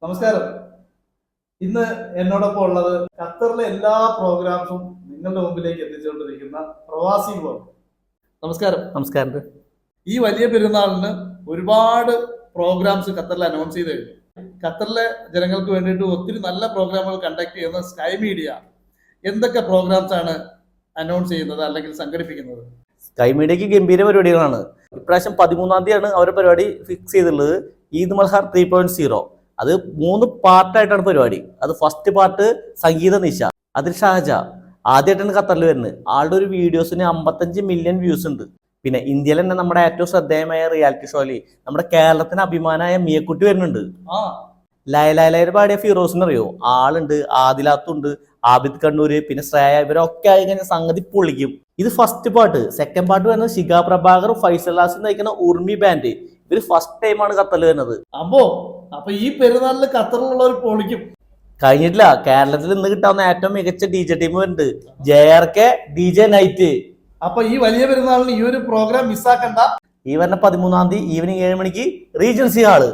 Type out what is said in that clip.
നമസ്കാരം. ഇന്ന് എന്നോടൊപ്പം ഉള്ളത് ഖത്തറിലെ എല്ലാ പ്രോഗ്രാംസും നിങ്ങളുടെ മുമ്പിലേക്ക് എത്തിച്ചുകൊണ്ടിരിക്കുന്ന പ്രവാസി ബ്ലോഗ്. നമസ്കാരം. നമസ്കാരം. ഈ വലിയ പെരുന്നാളിന് ഒരുപാട് പ്രോഗ്രാംസ് ഖത്തറിൽ അനൗൺസ് ചെയ്ത് കഴിഞ്ഞു. ഖത്തറിലെ ജനങ്ങൾക്ക് വേണ്ടിയിട്ട് ഒത്തിരി നല്ല പ്രോഗ്രാമുകൾ കണ്ടക്ട് ചെയ്യുന്ന സ്കൈ മീഡിയ എന്തൊക്കെ പ്രോഗ്രാംസ് ആണ് അനൗൺസ് ചെയ്യുന്നത് അല്ലെങ്കിൽ സംഘടിപ്പിക്കുന്നത്? സ്കൈ മീഡിയക്ക് ഗംഭീര പരിപാടികളാണ്. ഇപ്രാവശ്യം 13-ാം തീയതിയാണ് അവരുടെ പരിപാടി ഫിക്സ് ചെയ്തിട്ടുള്ളത്. ഈദ് മൽഹാർ 3.0. അത് 3 പാർട്ടായിട്ടാണ് പരിപാടി. അത് ഫസ്റ്റ് പാർട്ട് സംഗീത നിശ, അതിൽ ഷാജ ആദ്യമായിട്ടാണ് ഖത്തറിൽ വരുന്നത്. ആളുടെ ഒരു വീഡിയോസിന് 55 മില്യൺ വ്യൂസ് ഉണ്ട്. പിന്നെ ഇന്ത്യയിൽ തന്നെ നമ്മുടെ ഏറ്റവും ശ്രദ്ധേയമായ റിയാലിറ്റി ഷോയിൽ നമ്മുടെ കേരളത്തിന് അഭിമാനമായ മിയക്കുട്ടി വരുന്നുണ്ട്. ലൈലയുടെ പാടിയ ഫിറോസിന് അറിയോ? ആളുണ്ട്, ആദിലാത്തുണ്ട്, ആബിദ് കണ്ണൂര്, പിന്നെ ശ്രേയ, ഇവരൊക്കെ ആയി കഴിഞ്ഞാൽ സംഗതി പൊളിക്കും. ഇത് ഫസ്റ്റ് പാർട്ട്. സെക്കൻഡ് പാർട്ട് വരുന്നത് ശിഖ പ്രഭാകർ, ഫൈസൽ ഹാസിൻ നയിക്കുന്ന ഉർമി ബാൻഡ്. ഇവര് ഫസ്റ്റ് ടൈമാണ് ഖത്തറിൽ വരുന്നത്. അപ്പൊ ഈ പെരുന്നാളിൽ ഖത്തറിലുള്ളവർ പൊളിക്കും. കഴിഞ്ഞിട്ടില്ല. കേരളത്തിൽ ഇന്ന് കിട്ടാവുന്ന ഏറ്റവും മികച്ച DJ ടീം വരുന്നുണ്ട്, JRK DJ നൈറ്റ്. അപ്പൊ ഈ വലിയ പെരുന്നാളിന് ഈ ഒരു പ്രോഗ്രാം മിസ്സാക്കണ്ട. ഈ വരുന്ന 13-ാം തീയതി ഈവനിങ് 7 മണിക്ക് റീജൻസി ഹാള്.